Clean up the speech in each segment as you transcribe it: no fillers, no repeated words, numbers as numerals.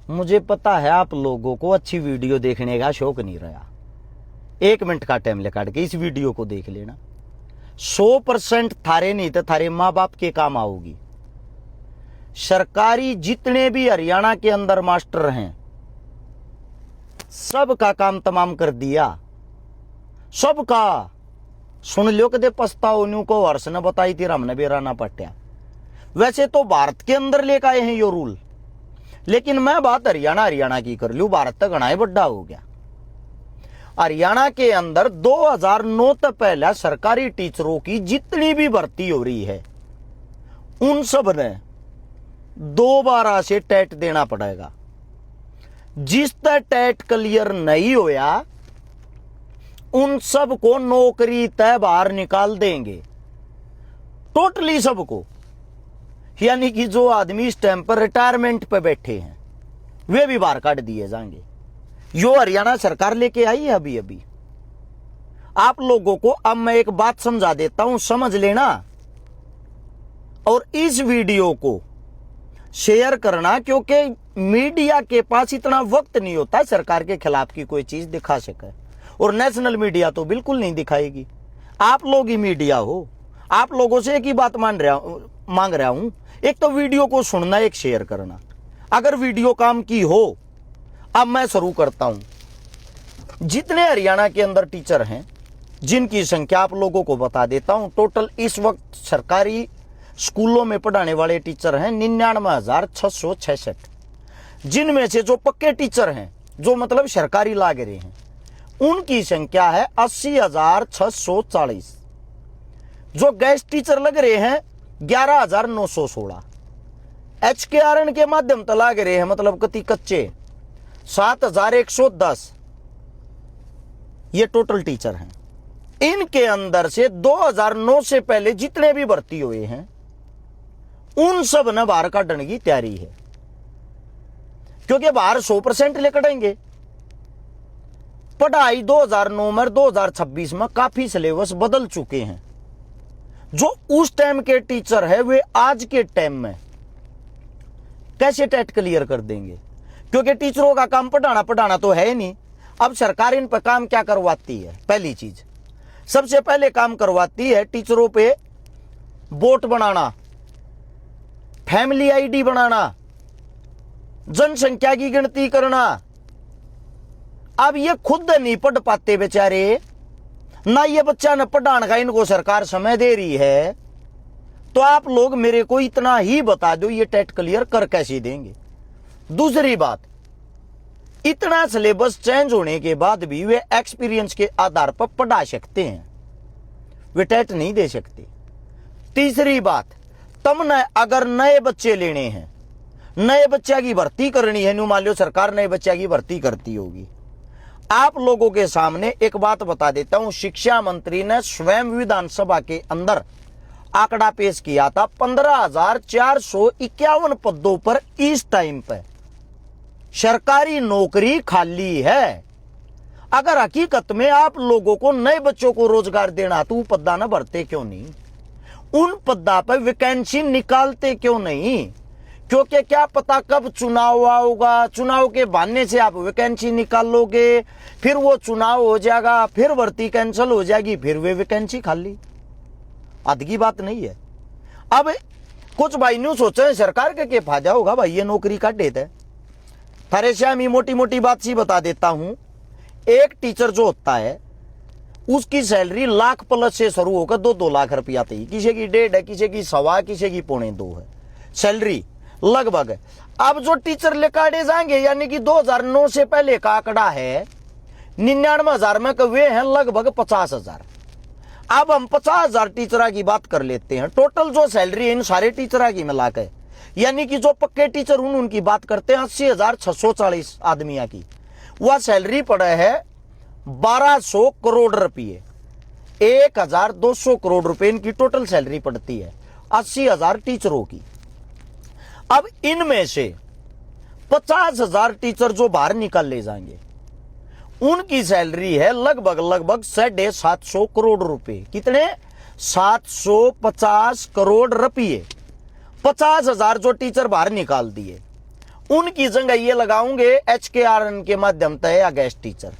मुझे पता है आप लोगों को अच्छी वीडियो देखने का शौक नहीं रहा। 1 मिनट का टाइम लेकर के इस वीडियो को देख लेना। 100% थारे नहीं तो थारे माँ बाप के काम आओगी। सरकारी जितने भी हरियाणा के अंदर मास्टर हैं सबका काम तमाम कर दिया, सबका। सुन लो कदे पछताओ न्यू को वर्ष ने बताई थी हमने बेराना पट्या। वैसे तो भारत के अंदर लेकर आए हैं यो रूल, लेकिन मैं बात हरियाणा की कर लूं। भारत तक घना बड़ा हो गया। हरियाणा के अंदर 2009 तक पहले सरकारी टीचरों की जितनी भी भर्ती हो रही है उन सब ने दोबारा से टेट देना पड़ेगा। जिस तक टेट क्लियर नहीं होया उन सब को नौकरी तय बाहर निकाल देंगे, टोटली सबको। यानी कि जो आदमी इस टाइम पर रिटायरमेंट पे बैठे हैं वे भी बाहर काट दिए जाएंगे। यो हरियाणा सरकार लेके आई है अभी अभी। आप लोगों को अब मैं एक बात समझा देता हूं, समझ लेना। और इस वीडियो को शेयर करना, क्योंकि मीडिया के पास इतना वक्त नहीं होता सरकार के खिलाफ की कोई चीज दिखा सके, और नेशनल मीडिया तो बिल्कुल नहीं दिखाएगी। आप लोग ही मीडिया हो। आप लोगों से एक ही बात मांग रहा हूं, एक तो वीडियो को सुनना, एक शेयर करना। अगर वीडियो काम की हो, अब मैं शुरू करता हूं। जितने हरियाणा के अंदर टीचर हैं जिनकी संख्या आप लोगों को बता देता हूं। टोटल इस वक्त सरकारी स्कूलों में पढ़ाने वाले टीचर हैं 99,666, जिनमें से जो पक्के टीचर हैं, जो मतलब सरकारी लाग रहे हैं, उनकी संख्या है 80,640। जो गेस्ट टीचर लग रहे हैं 11,916। HKRN के माध्यम से लाग रहे हैं, मतलब कति कच्चे 7,110। ये टोटल टीचर हैं। इनके अंदर से 2009 से पहले जितने भी भर्ती हुए हैं उन सब ने बाहर काटने की तैयारी है, क्योंकि बाहर 100% लेकर पढ़ाई 2009 में 2026 में काफी सिलेबस बदल चुके हैं। जो उस टाइम के टीचर है वे आज के टाइम में कैसे टेट क्लियर कर देंगे, क्योंकि टीचरों का काम पढ़ाना तो है नहीं। अब सरकार इन पर काम क्या करवाती है? पहली चीज, सबसे पहले काम करवाती है टीचरों पे बोट बनाना, फैमिली आईडी बनाना, जनसंख्या की गिनती करना। अब ये खुद नहीं पढ़ पाते बेचारे, ना ये बच्चा न पढ़ाने का इनको सरकार समय दे रही है, तो आप लोग मेरे को इतना ही बता दो ये टेट क्लियर कर कैसे देंगे। दूसरी बात, इतना सिलेबस चेंज होने के बाद भी वे एक्सपीरियंस के आधार पर पढ़ा सकते हैं, वे टेट नहीं दे सकते। तीसरी बात, तुमने अगर नए बच्चे लेने हैं, नए बच्चा की भर्ती करनी है, न्यू मान लो सरकार नए बच्चा की भर्ती करती होगी। आप लोगों के सामने एक बात बता देता हूं, शिक्षा मंत्री ने स्वयं विधानसभा के अंदर आंकड़ा पेश किया था 15,451 पदों पर इस टाइम पर सरकारी नौकरी खाली है। अगर हकीकत में आप लोगों को नए बच्चों को रोजगार देना तो पद्दा न भरते क्यों नहीं? उन पद्दा पर वैकेंसी निकालते क्यों नहीं? क्योंकि क्या पता कब चुनाव आऊगा, चुनाव के बहाने से आप वैकेंसी निकालोगे, फिर वो चुनाव हो जाएगा, फिर भर्ती कैंसिल हो जाएगी, फिर वे वैकेंसी खाली। आदगी बात नहीं है। अब कुछ भाई न्यू सोचे सरकार के फायदा होगा भाई ये नौकरी काट देते हैं। थारे श्यामी मोटी मोटी बात सी बता देता हूं, एक टीचर जो होता है उसकी सैलरी लाख प्लस से शुरू होकर 2-2 लाख रुपया आती है। किसी की 1.5 है, किसी की 1.25, किसी की 2.25 है सैलरी लगभग। अब जो टीचर लेकाड़े जाएंगे, यानी कि 2009 से पहले का आंकड़ा है 99,000 में, वे हैं लगभग 50,000। अब हम 50,000 टीचर की बात कर लेते हैं। टोटल जो सैलरी है इन सारे टीचर की मिलाकर, यानी कि जो पक्के टीचर उनकी बात करते हैं 80,640 आदमियों की, वह सैलरी पड़े है 1,200 करोड़ रुपये। 1,200 करोड़ रुपए इनकी टोटल सैलरी पड़ती है 80,000 टीचरों की। अब इनमें से 50,000 टीचर जो बाहर निकाल ले जाएंगे उनकी सैलरी है लगभग 750 करोड़ रुपए। कितने? 750 करोड़ रुपये। 50,000 जो टीचर बाहर निकाल दिए उनकी जगह ये लगाऊंगे HKRN के माध्यम से या गेस्ट टीचर।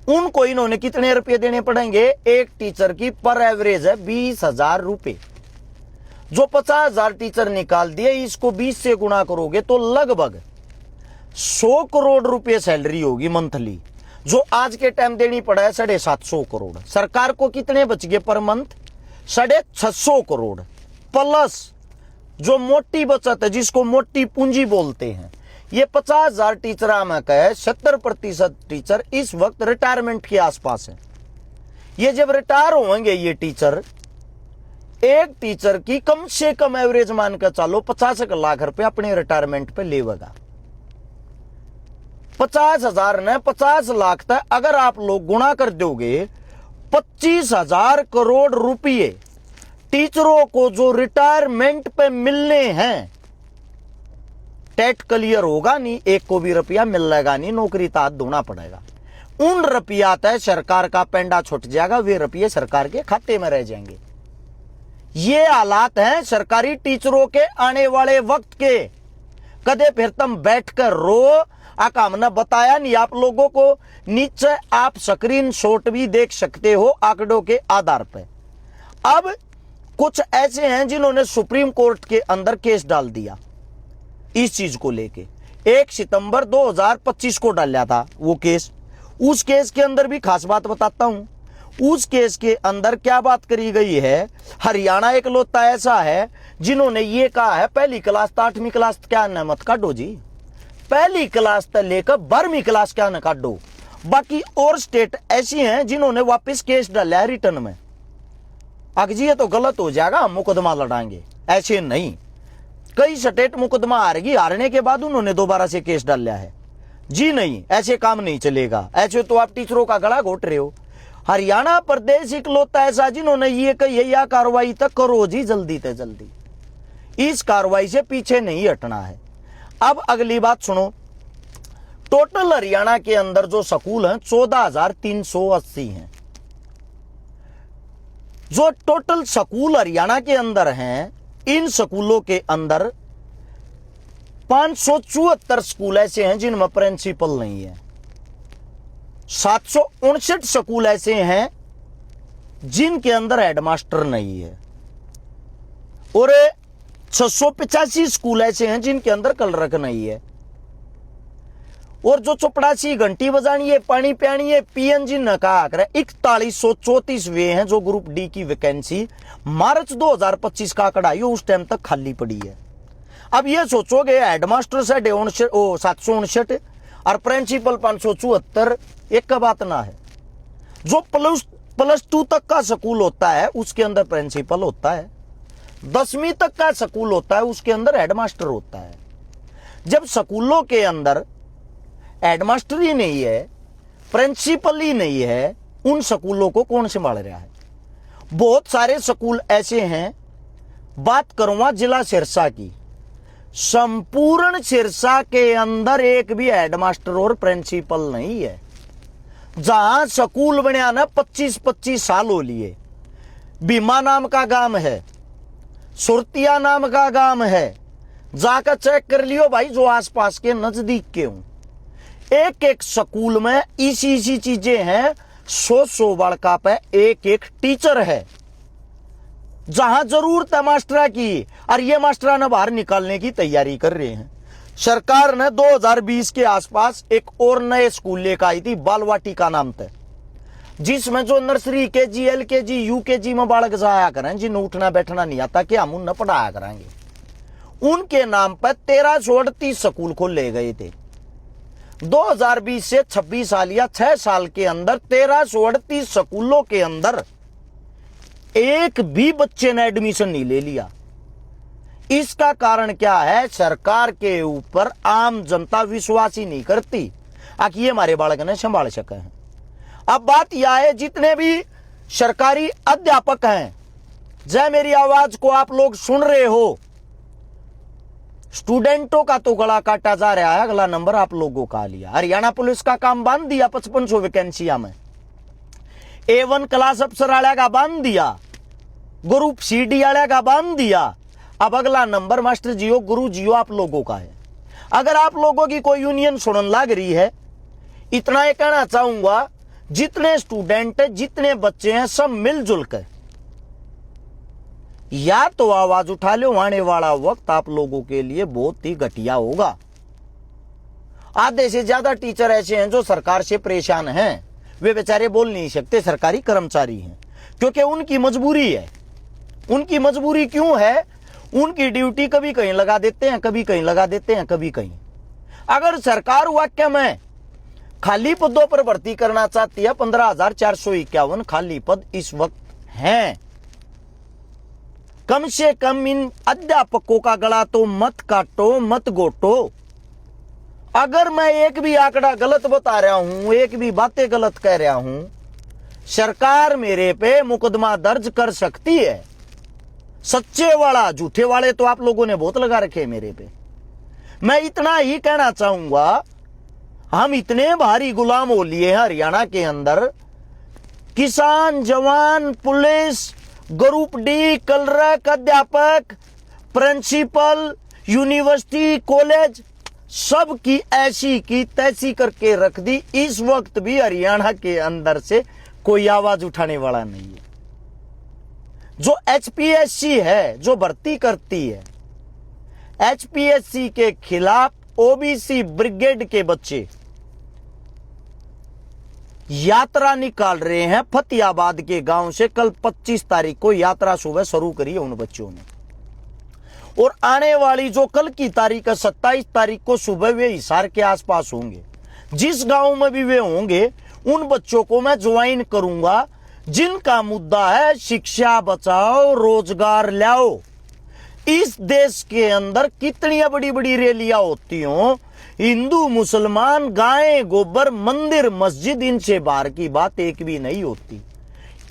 उनको इन्होंने कितने रुपए देने पड़ेंगे? एक टीचर की पर एवरेज है 20,000 रुपए। जो 50,000 टीचर निकाल दिए, इसको 20 से गुणा करोगे तो लगभग 100 करोड़ रुपए सैलरी होगी मंथली, जो आज के टाइम देनी पड़ा है 750 करोड़। सरकार को कितने बच गए पर मंथ? 650 करोड़ प्लस जो मोटी बचत है, जिसको मोटी पूंजी बोलते हैं। ये 50,000 टीचर में कहे 70% टीचर इस वक्त रिटायरमेंट के आसपास है। ये जब रिटायर होंगे ये टीचर, एक टीचर की कम से कम एवरेज मानकर चलो 50 लाख रुपए अपने रिटायरमेंट पे लेगा। 50,000 ने 50 लाख तक अगर आप लोग गुणा कर दोगे, 25,000 करोड़ रुपये टीचरों को जो रिटायरमेंट पे मिलने हैं। टेट क्लियर होगा नहीं, एक को भी रुपया मिलेगा नहीं, नौकरी तात ढूंढना पड़ेगा। उन रुपया तय सरकार का पेंडा छूट जाएगा, वे रुपये सरकार के खाते में रह जाएंगे। ये हालात हैं सरकारी टीचरों के आने वाले वक्त के। कदे फिर तुम बैठकर रो, आका हमने बताया नहीं आप लोगों को। नीचे आप स्क्रीन शॉट भी देख सकते हो आंकड़ों के आधार पर। अब कुछ ऐसे हैं जिन्होंने सुप्रीम कोर्ट के अंदर केस डाल दिया इस चीज को लेके। 1 सितंबर 2025 को डाला था वो केस। उस केस के अंदर भी खास बात बताता हूं। उस केस के अंदर क्या बात करी गई है, हरियाणा इकलौता ऐसा है जिन्होंने ये कहा है पहली क्लास 8वीं क्लास क्या न मत काटो जी, पहली क्लास तक लेकर 12वीं क्लास क्या न काटो। बाकी और स्टेट ऐसी हैं जिन्होंने वापस केस डाला है रिटर्न में। अगर जी ये तो गलत हो जाएगा, हम मुकदमा लड़ाएंगे, ऐसे नहीं। कई स्टेट मुकदमा हारेगी, हारने के बाद उन्होंने दोबारा से केस डाला है। जी नहीं, ऐसे काम नहीं चलेगा, ऐसे तो आप टीचरों का गला घोट रहे हो। हरियाणा प्रदेश इकलौता ऐसा जिन्होंने ये कही या कार्रवाई तक करो जी जल्दी से जल्दी, इस कार्रवाई से पीछे नहीं हटना है। अब अगली बात सुनो, टोटल हरियाणा के अंदर जो स्कूल हैं 14,380 हैं। जो टोटल स्कूल हरियाणा के अंदर हैं, इन स्कूलों के अंदर 574 स्कूल ऐसे हैं जिनमें प्रिंसिपल नहीं है। 759 स्कूल ऐसे हैं जिनके अंदर हेडमास्टर नहीं है। और 685 स्कूल ऐसे हैं जिनके अंदर क्लर्क नहीं है। और जो 84 घंटी बजानी है, पानी पियानी है, पीएनजी न कहा करे 4134 वे हैं जो ग्रुप डी की वैकेंसी मार्च 2025 का आंकड़ा है, उस टाइम तक खाली पड़ी है। अब ये सोचोगे हेडमास्टर से 759 और प्रिंसिपल 574, एक का बात ना है। जो प्लस 2 तक का स्कूल होता है उसके अंदर प्रिंसिपल होता है, 10वीं तक का स्कूल होता है उसके अंदर हेडमास्टर होता है। जब स्कूलों के अंदर हेडमास्टर ही नहीं है, प्रिंसिपल ही नहीं है, उन स्कूलों को कौन संभाल रहा है? बहुत सारे स्कूल ऐसे हैं। बात करूंगा जिला सिरसा की, संपूर्ण सिरसा के अंदर एक भी हेडमास्टर और प्रिंसिपल नहीं है। जहां स्कूल बनया ना 25-25 साल हो लिए। भीमा नाम का गांव है, सुरतिया नाम का गांव है, जाकर चेक कर लियो भाई जो आसपास के नजदीक के हूं। एक एक स्कूल में इसी चीजें हैं। 100 बड़का पे एक टीचर है। जहां जरूरत है मास्टरा की, और ये मास्टरा ने बाहर निकालने की तैयारी कर रहे हैं। सरकार ने 2020 के आसपास एक और नए स्कूल लेकर आई थी, बालवाटिका नाम से, जिसमें जो नर्सरी केजी एलकेजी यूकेजी में बालक जाया करें, जिन्हें उठना बैठना नहीं आता, कि हम उन्हें पढ़ाया करेंगे। उनके नाम पर 1338 स्कूल खोले गए थे। 2020 से 26 साल या 6 साल के अंदर 1338 स्कूलों के अंदर एक भी बच्चे ने एडमिशन नहीं ले लिया। इसका कारण क्या है? सरकार के ऊपर आम जनता विश्वास ही नहीं करती कि ये हमारे बालक ने संभाल सके हैं। अब बात यह है, जितने भी सरकारी अध्यापक हैं, जय मेरी आवाज को आप लोग सुन रहे हो, स्टूडेंटों का तो गला काटा जा रहा है, अगला नंबर आप लोगों का लिया। हरियाणा पुलिस का काम बांध दिया 5500 वैकेंसिया में, A1 क्लास अफसर वाले का बांध दिया, ग्रुप CD वाले का बांध दिया। अब अगला नंबर मास्टर जियो गुरु जियो आप लोगों का है। अगर आप लोगों की कोई यूनियन सुनने लग रही है, इतना ही कहना चाहूंगा, जितने स्टूडेंट है, जितने बच्चे हैं, सब मिलजुल कर या तो आवाज उठा लो। आने वाला वक्त आप लोगों के लिए बहुत ही घटिया होगा। आधे से ज्यादा टीचर ऐसे हैं जो सरकार से परेशान हैं, वे बेचारे बोल नहीं सकते, सरकारी कर्मचारी हैं, क्योंकि उनकी मजबूरी है। उनकी मजबूरी क्यों है? उनकी ड्यूटी कभी कहीं लगा देते हैं, कभी कहीं लगा देते हैं, कभी कहीं। अगर सरकार वाक्य में खाली पदों पर भर्ती करना चाहती है, 15,451 खाली पद इस वक्त हैं। कम से कम इन अध्यापकों का गला तो मत काटो, मत गोटो। अगर मैं एक भी आंकड़ा गलत बता रहा हूं, एक भी बातें गलत कह रहा हूं, सरकार मेरे पे मुकदमा दर्ज कर सकती है। सच्चे वाला, झूठे वाले तो आप लोगों ने बहुत लगा रखे मेरे पे। मैं इतना ही कहना चाहूंगा, हम इतने भारी गुलाम हो लिए हैं हरियाणा के अंदर। किसान, जवान, पुलिस, ग्रुप डी, क्लर्क, अध्यापक, प्रिंसिपल, यूनिवर्सिटी, कॉलेज, सब की ऐसी की तैसी करके रख दी। इस वक्त भी हरियाणा के अंदर से कोई आवाज उठाने वाला नहीं है। जो एचपीएससी है, जो भर्ती करती है, एचपीएससी के खिलाफ ओबीसी ब्रिगेड के बच्चे यात्रा निकाल रहे हैं फतेहाबाद के गांव से। कल 25 तारीख को यात्रा सुबह शुरू करी है उन बच्चों ने, और आने वाली जो कल की तारीख है 27 तारीख को सुबह वे हिसार के आसपास होंगे। जिस गांव में भी वे होंगे, उन बच्चों को मैं ज्वाइन करूंगा जिनका मुद्दा है शिक्षा बचाओ, रोजगार लाओ। इस देश के अंदर कितनी बड़ी बड़ी रैलियां होती हो, हिंदू, मुसलमान, गाय, गोबर, मंदिर, मस्जिद, इनसे बाहर की बात एक भी नहीं होती।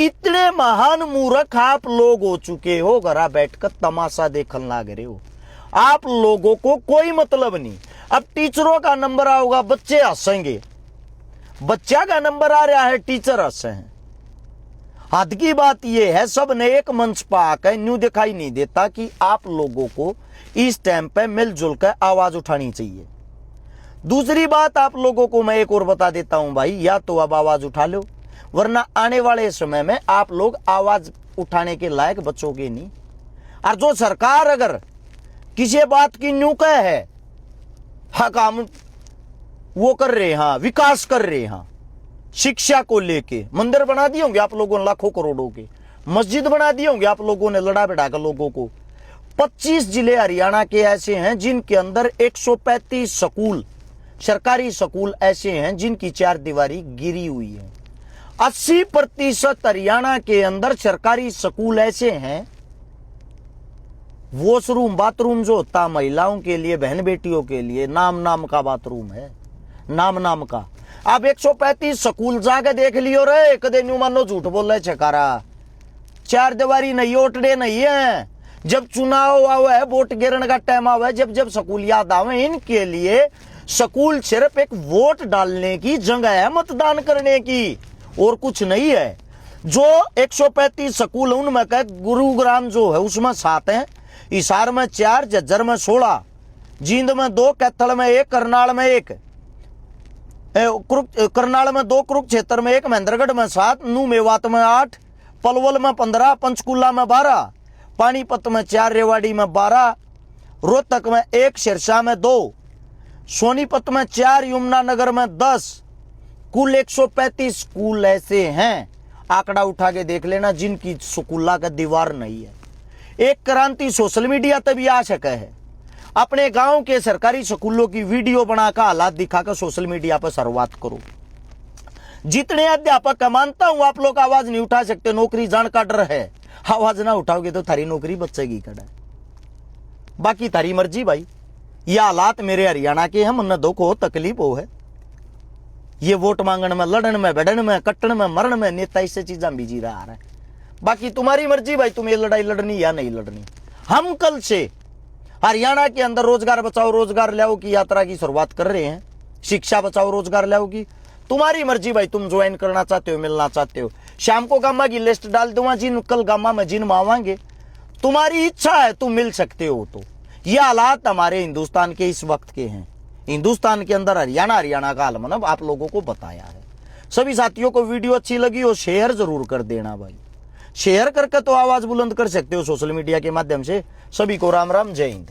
इतने महान मूर्ख आप लोग हो चुके हो, घरा बैठकर तमाशा देखने लग रहे हो। आप लोगों को कोई मतलब नहीं। अब टीचरों का नंबर आओगा, बच्चे हंसेंगे। बच्चा का नंबर आ रहा है, टीचर हंसे हैं। हद की बात यह है, सब ने एक मंच पर आकर न्यू दिखाई नहीं देता कि आप लोगों को इस टाइम पे मिलजुल कर आवाज उठानी चाहिए। दूसरी बात आप लोगों को मैं एक और बता देता हूं भाई, या तो अब आवाज उठा लो, वरना आने वाले समय में आप लोग आवाज उठाने के लायक बचोगे नहीं। और जो सरकार अगर किसी बात की न्यू कह है, हाँ काम वो कर रहे हैं, हाँ विकास कर रहे हैं, शिक्षा को लेके मंदिर बना दिए होंगे आप लोगों ने लाखों करोड़ों के, मस्जिद बना दिए होंगे आप लोगों ने लड़ा बिड़ा कर लोगों को। 25 जिले हरियाणा के ऐसे हैं जिनके अंदर 135 स्कूल, सरकारी स्कूल ऐसे हैं जिनकी 4 दीवारी गिरी हुई है। 80% हरियाणा के अंदर सरकारी स्कूल ऐसे हैं, वॉशरूम बाथरूम जो होता महिलाओं के लिए, बहन बेटियों के लिए, नाम का बाथरूम है, नाम का। आप 135 स्कूल जाके देख लियो रे, कदे न्यू मानो झूठ बोल रहे छकारा। 4 दीवारी नहीं, ओटड़े नहीं है। जब चुनाव आवे है, वोट गिरने का टाइम आवे, जब स्कूल याद आवे, इनके लिए स्कूल सिर्फ एक वोट डालने की जगह है, मतदान करने की, और कुछ नहीं है। जो 135 स्कूल उनमें का गुरुग्राम जो है उसमें 7 हैं, हिसार में 4, झज्जर में 16, जींद में 2, कैथल में 1, करनाल में 1, करनाल में 2, कुरुक्षेत्र में 1, महेंद्रगढ़ में 7, नू मेवात में 8, पलवल में 15, पंचकुला में 12, पानीपत में 4, रेवाड़ी में 12, रोहतक में 1, सिरसा में 2, सोनीपत में 4, यमुनानगर में 10, कुल 135 स्कूल ऐसे हैं, आंकड़ा उठा के देख लेना, जिनकी स्कूला का दीवार नहीं है। एक क्रांति सोशल मीडिया तक भी आ सके है। अपने गांव के सरकारी स्कूलों की वीडियो बनाकर हालात दिखाकर सोशल मीडिया पर शुरुआत करो। जितने अध्यापक का मानता हूं आप लोग आवाज नहीं उठा सकते, नौकरी जान का डर है, आवाज ना उठाओगे तो थारी नौकरी बचेगी कड़ा। बाकी थारी मर्जी भाई। ये हालात मेरे हरियाणा के हैं, मन दुख हो तकलीफ हो है। ये वोट मांगने में, लड़न में, बैठन में, कट्टन में, मरण में नेता इससे चीजें बीजी रहा है। बाकी तुम्हारी मर्जी भाई, तुम ये लड़ाई लड़नी या नहीं लड़नी। हम कल से हरियाणा के अंदर रोजगार बचाओ रोजगार लाओ की यात्रा की शुरुआत कर रहे हैं। शिक्षा बचाओ रोजगार लाओ की तुम्हारी मर्जी भाई, तुम ज्वाइन करना चाहते हो, मिलना चाहते हो। शाम को गामा की लिस्ट डाल दूंगा, जिन कल गामा में जिन मांगेंगे, तुम्हारी इच्छा है तुम मिल सकते हो। तो ये हालात हमारे हिंदुस्तान के इस वक्त के हैं। हिंदुस्तान के अंदर हरियाणा का हाल मतलब आप लोगों को बताया है। सभी साथियों को वीडियो अच्छी लगी हो शेयर जरूर कर देना भाई। शेयर करके तो आवाज बुलंद कर सकते हो सोशल मीडिया के माध्यम से। सभी को राम राम, जय हिंद।